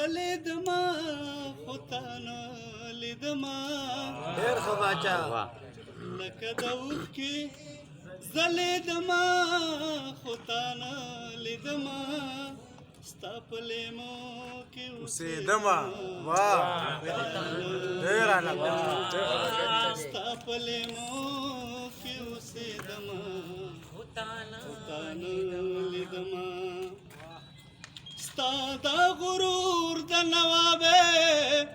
زلیدما خطانا لیدما ډېر ښه باچا لکه د اوښکې زلیدما خطانا لیدما ستا په لیمو کې اوسېدما واه ډېر علاقه ستا په لیمو کې اوسېدما خطانا لیدما ستا دا غرور د نوابې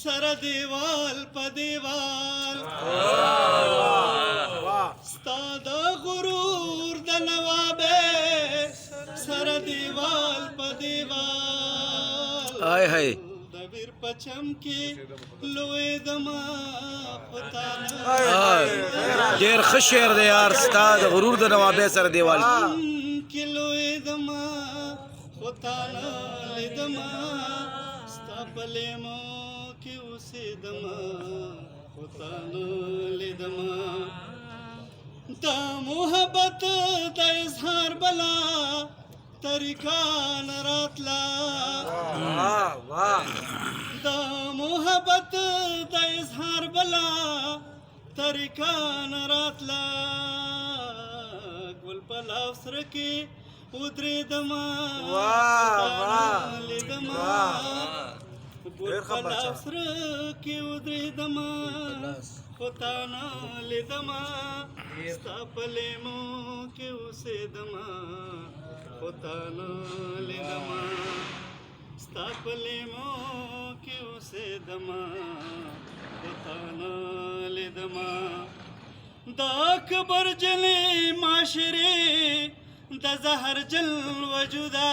سره دیوال په دیوال ستا دا غرور د نوابې سره دیوال په دیوال آی هی د بیر پچم کې لوی دما خطانا ډېر ښه شعر دی یار ستا د غرور د نوابې سره دیوال کې لوی دما خطانا لیدما ستا په لیمو کې اوسېدما خطانا لیدما دا محبت د اظهار بلا طریقه نه راتلا دا محبت د اظهار بلا طریقه نه راتلا ګل په لاس سره کې ودرېدما لیدما ګل په لاس سره کې ودرېدما خطانا لیدما ستا په لیمو کې اوسېدما خطانا لیدما ستا په لیمو کې اوسېدما خطانا لیدما دا کبر جلې معاشرې د زهر جل وجودا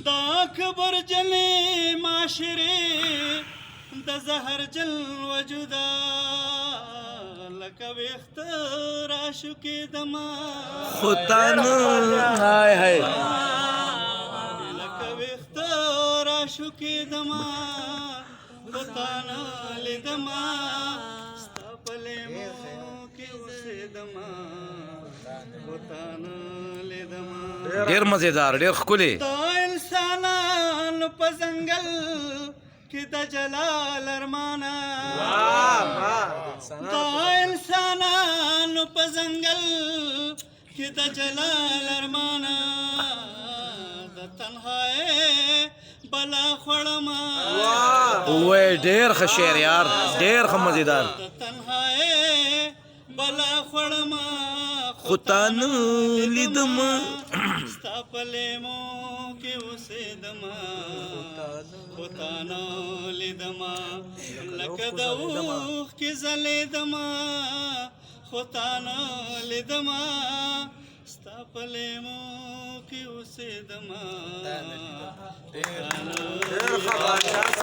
دا کبر جلې معاشرې د زهر جل وجودا لکه ویخت راشو کېدما خطانا هاي هاي لکه ویخت راشو کېدما خطانا لیدما ستا په لیمو کې اوسېدما خطانا لیدما ډېر مزیدار ډېر ښکلی دا انسانانو په ځنګل کې د جلال ارمانا دا انسانانو په ځنګل کې د جلال ارمانا د تنهایۍ بلا خوړما وای ډېر ښه شعر یار ډېر ښه مزیدار د تنهایۍ بلا خوړما خطانا لیدما ستا په لیمو کې اوسېدما خطانا لیدما لکه د اوښکې ځلېدما خطانا لیدما ستا په لیمو کې اوسېدما